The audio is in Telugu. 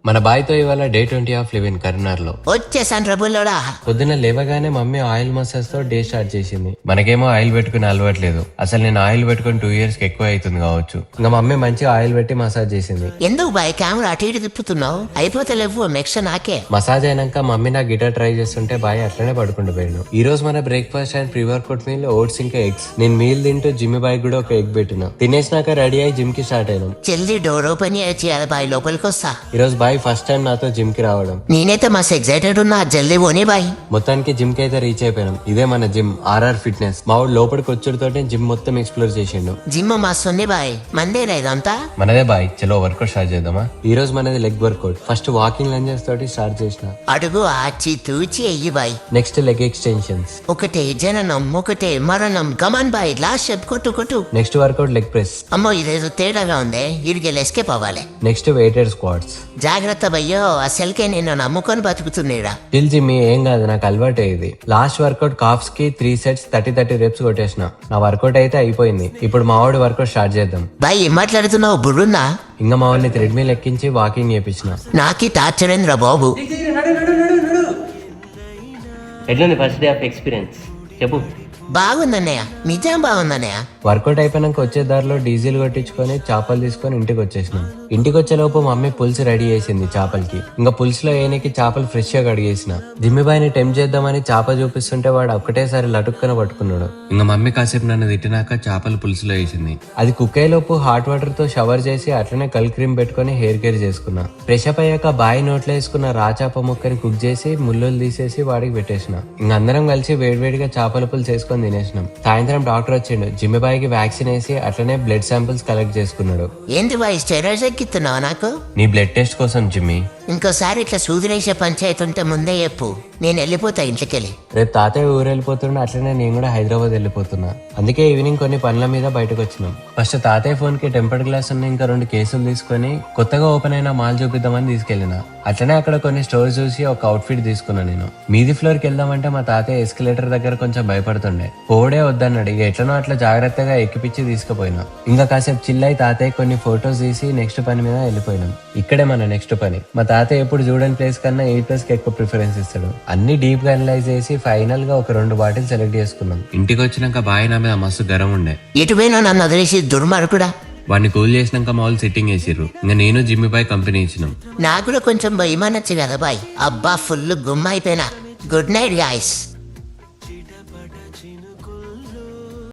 మన బాయ్తో ఇవాళ day 20 of live in Karimnagar లో వచ్చేసాను రబుల్లోడా. పొద్దున్న లేవగానే మమ్మీ ఆయిల్ మసాజ్ తో డే స్టార్ట్ చేసింది. మనకేమో ఆయిల్ పెట్టుకుని అలవాట్లేదు. అసలు నేను ఆయిల్ పెట్టుకుని 2 years కి ఎక్కువ అవుతుంది కావచ్చు. ఇంకా మమ్మీ మంచిగా ఆయిల్ పెట్టి మసాజ్ చేసింది. ఎందుకు బాయ్ కెమెరా అటు ఇటు తిప్పుతున్నావు? అయిపోతే లేవు నెక్స్ట్ నాకే. మసాజ్ అయినాక మమ్మీ నా గిటార్ ట్రై చేస్తుంటే బాయ్ అట్లనే పడుకుంటూ పోయాను. ఈ రోజు మన breakfast and pre workout meal oats ఇంకా ఎగ్స్. నేను మీల్ తింటూ జిమ్ బాయ్ కూడా ఒక ఎగ్ పెట్టిన. తినేసినాక రెడీ అయ్యి జిమ్ కి స్టార్ట్ అయినాం. జల్దీ డోర్ ఓపెన్ చేయాలి బాయ్, లోపలికి వస్తా. ఈ రోజు బాయ్ ఫస్ట్ టైం నాతో జిమ్ కి రావడం. నేనైతే మస్తు ఎక్సైటెడ్ ఉన్నా. జల్దీ పోనీ బాయ్. మొత్తానికి జిమ్ కి అయితే రీచ్ అయిపోయినాం. ఇదే మన జిమ్ ఆర్ఆర్ ఫిట్నెస్. మా వాడు లోపలికి వచ్చుడుతోటే జిమ్ మొత్తం ఎక్స్ప్లోర్ చేసిండు. జిమ్ మస్తు ఉంది బాయ్. మందేనా ఇదంతా? మనదే బాయ్. చలో వర్కౌట్ స్టార్ట్ చేద్దామా. ఈ రోజు మనది leg work out. First walking lunges తోటి స్టార్ట్ చేసిన. అడుగు ఆచి తూచి అయ్యి బాయ్. Next leg extensions. ఒకటే జననం ఒకటే మరణం. కమాన్ బాయ్, లాస్ట్ స్టెప్ కొట్టు. Next workout leg press. అమ్మో ఇదేదో తేడాగా ఉంది. ఇడికి ఎస్కేప్ అవ్వాలి. Next weighted squats. జాగ్రత్త భయ్యో, అసలుకే నేను నమ్ముకొని బతుకుతుండేరా. చిల్ జిమ్మి, ఏం కాదు, నాకు అలవాటే ఇది. లాస్ట్ వర్కౌట్ కాఫ్స్ కి 3 sets 30 reps కొట్టేసిన. నా వర్కౌట్ అయితే అయిపోయింది. ఇప్పుడు మా వాడి వర్కౌట్ స్టార్ట్ చేద్దాం. బాయ్ ఏం మాట్లాడుతున్నావు? బుర్రున్నా? ఇంకా మా వాడిని థ్రెడ్మిల్ ఎక్కించి వాకింగ్ చేపించిన. నాకి టార్చర్ ఏంద్రా బాబు. ఎట్లుంది ఫస్ట్ డే ఆఫ్ ఎక్స్పీరియన్స్ చెప్పు. బాగుందన్నయ్య, నిజం బాగుందన్నయ్య. వర్కౌట్ అయిపోయినాక వచ్చే దారిలో డీజిల్ కొట్టించుకొని చేపలు తీసుకొని ఇంటికి వచ్చేసినాం. ఇంటికి వచ్చే లోపు మమ్మీ పులుసు రెడీ చేసింది చేపలకి. ఇంకా పులుసులో ఏనికి చేపలు ఫ్రెష్ గా కడిగేసిన. జిమ్మి బాయ్ని టెంప్ట్ చేద్దామని చేప చూపిస్తుంటే వాడు ఒక్కటేసారి లటుక్కన పట్టుకున్నాడు. ఇంకా మమ్మీ కాసేపు నన్ను తిట్టినాక చేపలు పులుసులో వేసింది. అది కుక్ అయ్యేలోపు హాట్ వాటర్ తో షవర్ చేసి అట్లనే కల్ క్రీమ్ పెట్టుకుని హెయిర్ కేర్ చేసుకున్నా. ఫ్రెష్ అప్ అయ్యాక బాయ్ నోట్లో వేసుకున్న రా చేప ముక్కని కుక్ చేసి ముళ్ళులు తీసేసి వాడికి పెట్టేసిన. ఇంక అందరం కలిసి వేడివేడిగా చేపల పులుసు వేసుకొని తినేసినాం. సాయంత్రం డాక్టర్ వచ్చిండు. జిమ్మి బాయ్కి వ్యాక్సిన్ వేసి అట్లనే బ్లడ్ శాంపిల్స్ కలెక్ట్ చేసుకున్నాడు. ఏంటి బాయ్ స్టెరాయిడ్స్ ఎక్కిస్తున్నావా నాకు? నీ బ్లడ్ టెస్ట్ కోసం జిమ్మి. ఇంకోసారి ఇట్లా సూదిరేసే పంచాయతీ ఉంటే ముందే చెప్పు, నేను వెళ్ళిపోతా ఇంటికెళ్ళి. రేపు తాతయ్య ఊరు వెళ్ళిపోతున్నా, అట్లనే నేను కూడా హైదరాబాద్ వెళ్ళిపోతున్నా. అందుకే ఈవినింగ్ కొన్ని పనుల మీద బయటకు వచ్చినాం. ఫస్ట్ తాతయ్య ఫోన్ కి టెంపర్డ్ గ్లాస్ ఉన్న ఇంకా 2 కేసులు తీసుకొని కొత్తగా ఓపెన్ అయిన మాల్ చూపిద్దామని తీసుకెళ్లిన. అట్లనే అక్కడ కొన్ని స్టోర్స్ చూసి ఒక అవుట్ఫిట్ తీసుకున్నా. నేను మీది ఫ్లోర్ కి వెళ్దామంటే మా తాతయ్య ఎస్కలేటర్ దగ్గర కొంచెం భయపడుతుండే. పోవడే వద్దన్నాడు. ఇక ఎట్లనో అట్లా జాగ్రత్తగా ఎక్కిపిచ్చి తీసుకుపోయినా. ఇంకా కాసేపు చిల్లై తాతయ్య కొన్ని ఫొటోస్ తీసి నెక్స్ట్ పని మీద వెళ్ళిపోయినాం. ఇక్కడే మన నెక్స్ట్ పని. మా తాతయ్య ఎప్పుడు చూడని ప్లేస్ కన్నా 8+ కి ఎక్కువ ప్రిఫరెన్స్ ఇస్తాడు. అన్ని డీప్ గా అనలైజ్ చేసి ఫైనల్ గా ఒక 2 బాటిల్ సెలెక్ట్ చేసుకున్నాం. ఇంటికి వచ్చినాక బాయ్ నా మీద మస్తు గరం ఉండే. ఎటుపోయినా నన్ను వదిలేసి దుర్మార్గుడా. వాడిని కూల్ చేసినాక మామూలు సిట్టింగ్ వేసిర్రు. ఇంకా నేను జిమ్మి బాయ్ కంపెనీ ఇచ్చినాం. నాకు కూడా కొంచెం భయమనొచ్చు కదా బాయ్. అబ్బా ఫుల్ గుమ్మ అయిపోయినా. Good night guys.